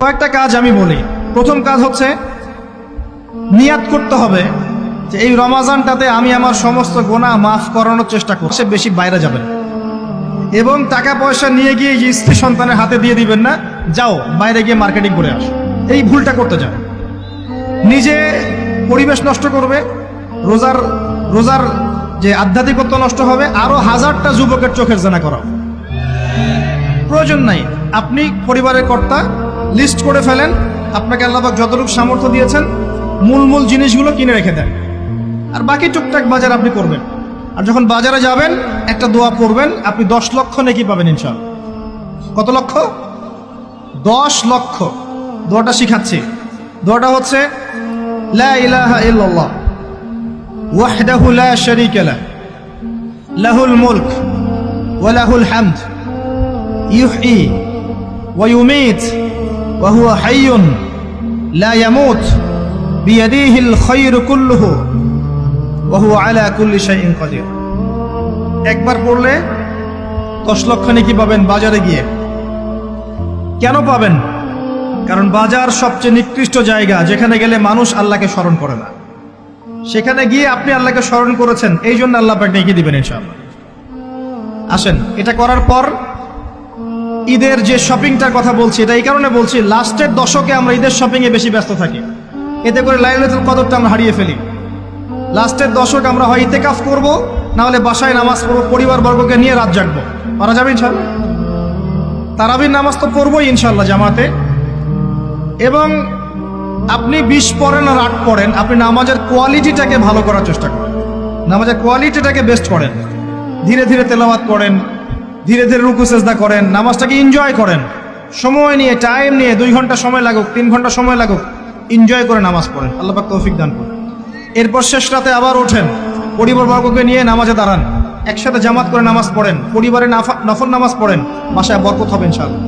কয়েকটা কাজ আমি বলি। প্রথম কাজ হচ্ছে নিয়াত করতে হবে যে এই রমাজানটাতে আমি আমার সমস্ত গুনাহ মাফ করানোর চেষ্টা করছি, বেশি বাইরে যাবেন এবং টাকা পয়সা নিয়ে গিয়ে যে স্ত্রী সন্তানের হাতে দিয়ে দিবেন না, যাও বাইরে গিয়ে মার্কেটিং করে আসো, এই ভুলটা করতে যান। নিজে পরিবেশ নষ্ট করবে, রোজার যে আধ্যাত্মিকত্ব নষ্ট হবে, আরো হাজারটা যুবকের চোখের জানা করা প্রয়োজন নাই। আপনি পরিবারের কর্তা, লিস্ট করে ফেলেন, আপনাকে আল্লাহ পাক যতটুকু সামর্থ্য দিয়েছেন মূল জিনিসগুলো কিনে রেখে দেন, আর বাকি টুকটাক বাজার আপনি করবেন। আর যখন বাজারে যাবেন একটা দোয়া পড়বেন, আপনি 10 লক্ষ নেকি পাবেন ইনশাআল্লাহ। কত লক্ষ? 10 লক্ষ। দোয়াটা শিখাচ্ছি। দোয়াটা হচ্ছে লা ইলাহা ইল্লাল্লাহ ওয়াহদাহু লা শারীকা লাহ লাহুল মুলক ওয়া লাহুল হামদ ইউহয়ী ওয়া ইউমীত ওয়া হুয়া হাইয়ুন লা ইয়ামুত বিয়াদিহিল খায়রু কুল্লুহু ওয়া হুয়া আলা কুল্লি শাইইন কাদির। একবার পড়লে 10 লক্ষ নেকি পাবেন বাজারে গিয়ে। কেন পাবেন? কারণ বাজার সবচেয়ে নিকৃষ্ট জায়গা, যেখানে গেলে মানুষ আল্লাহকে স্মরণ করে না। সেখানে গিয়ে আপনি আল্লাহকে স্মরণ করেছেন, এই জন্য আল্লাহ পাক নেকি দিবেন ইনশাআল্লাহ। আসেন, এটা করার পর ঈদের যে শপিংটার কথা বলছি, এটা এই কারণে বলছি, লাস্টের দশকে আমরা ঈদের শপিং এ বেশি ব্যস্ত থাকি, এতে করে লাইলাতুল কদরটা আমরা হারিয়ে ফেলি। লাস্টের দশক আমরা হয় ইতিকাফ করব, না হলে বাসায় নামাজ পড়বো, পরিবার বর্গকে নিয়ে রাত জাগবো। পারা যাবে ইনশাআল্লাহ? তারাবির নামাজ তো পড়বোই ইনশাআল্লাহ জামাতে। এবং আপনি 20 পড়েন আর 8 পড়েন, আপনি নামাজের কোয়ালিটিটাকে ভালো করার চেষ্টা করেন, নামাজের কোয়ালিটিটাকে বেস্ট করেন। ধীরে ধীরে তেলাওয়াত করেন, ধীরে ধীরে রুকু সেজদা করেন, নামাজটাকে এনজয় করেন, সময় নিয়ে, টাইম নিয়ে, 2 ঘন্টা সময় লাগুক, 3 ঘন্টা সময় লাগুক, এনজয় করে নামাজ পড়েন। আল্লাহ পাক তৌফিক দান করেন। এরপর শেষ রাতে আবার ওঠেন, পরিবারবর্গকে নিয়ে নামাজে দাঁড়ান, একসাথে জামাত করে নামাজ পড়েন, পরিবারে নফল নামাজ পড়েন, বাসায় বরকত হবে ইনশাআল্লাহ।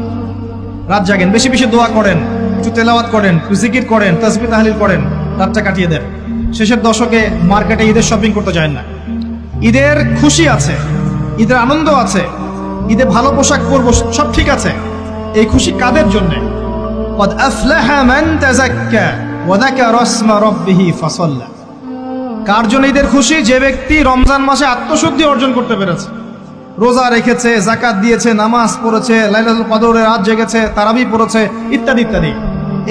রাত জাগেন, বেশি বেশি দোয়া করেন, একটু তেলাওয়াত করেন, একটু জিকির করেন, তাসবিহ তাহলিল করেন, রাতটা কাটিয়ে দেন। শেষের দশকে মার্কেটে ঈদের শপিং করতে যায় না। ঈদের খুশি আছে, ঈদের আনন্দ আছে, ঈদে ভালো পোশাক পরবো, সব ঠিক আছে। এই খুশি কাদের জন্য? ক্বাদ আফলাহা মান তাযাক্কা ওয়া যাকারা ইসমা রাব্বিহি ফাসাল্লা। কার জন্য ঈদের খুশি? যে ব্যক্তি রমজান মাসে আত্মশুদ্ধি অর্জন করতে পেরেছে, রোজা রেখেছে, যাকাত দিয়েছে, নামাজ পড়েছে, লাইলাতুল কদরে রাত জেগেছে, তারাবি পড়েছে, ইত্যাদি ইত্যাদি।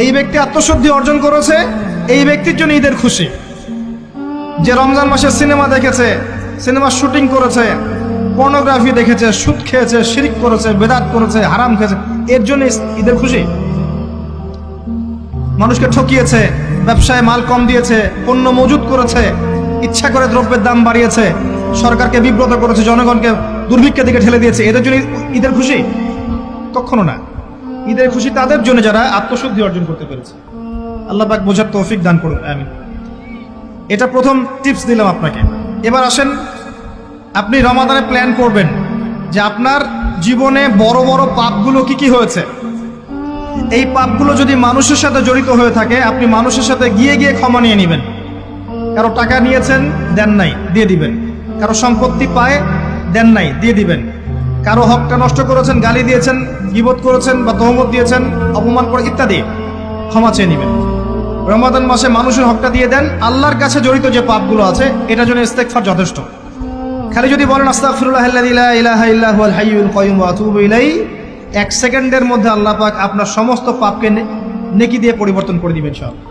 এই ব্যক্তি আত্মশুদ্ধি অর্জন করেছে, এই ব্যক্তির জন্য ঈদের খুশি। যে রমজান মাসে সিনেমা দেখেছে, সিনেমার শুটিং করেছে, পর্নোগ্রাফি দেখেছে, সুদ খেয়েছে, শিরক করেছে, বেদাত করেছে, হারাম খেয়েছে, এর জন্য ঈদের খুশি। মানুষকে ঠকিয়েছে, ব্যবসায় মাল কম দিয়েছে, পণ্য মজুত করেছে, ইচ্ছা করে দ্রব্যের দাম বাড়িয়েছে, সরকারকে বিব্রত করেছে, জনগণকে দুর্ভিক্ষের দিকে ঠেলে দিয়েছে, এদের জন্য ঈদের খুশি? কখনো না। ঈদের খুশি তাদের জন্য যারা আত্মশুদ্ধি অর্জন করতে পেরেছে। আল্লাহ পাক বোঝার তৌফিক দান করুন, আমিন। এটা প্রথম টিপস দিলাম আপনাকে। এবার আসেন, আপনি রমাদানে প্ল্যান করবেন যে আপনার জীবনে বড় বড় পাপগুলো কি কি হয়েছে। এই পাপগুলো যদি মানুষের সাথে জড়িত হয়ে থাকে, আপনি মানুষের সাথে গিয়ে গিয়ে ক্ষমা নিয়ে নেবেন। কারো টাকা নিয়েছেন, দেন নাই, দিয়ে দিবেন। কারো সম্পত্তি পায়, দেন নাই, দিয়ে দিবেন। কারো হকটা নষ্ট করেছেন, গালি দিয়েছেন, গীবত করেছেন বা তহমত দিয়েছেন, অপমান করে ইত্যাদি, ক্ষমা চেয়ে নেবেন। রমাদান মাসে মানুষের হকটা দিয়ে দেন। আল্লাহর কাছে জড়িত যে পাপগুলো আছে, এটার জন্য ইস্তেগফার যথেষ্ট। খালি যদি বলেন আস্তাগফিরুল্লাহাল্লাযী লা ইলাহা ইল্লা হুয়াল হাইয়ুল কাইয়্যুম ওয়া আতুবু ইলাইহি, 1 সেকেন্ডের মধ্যে আল্লাহ পাক আপনার সমস্ত পাপকে নেকি দিয়ে পরিবর্তন করে দিবেন ইনশাআল্লাহ।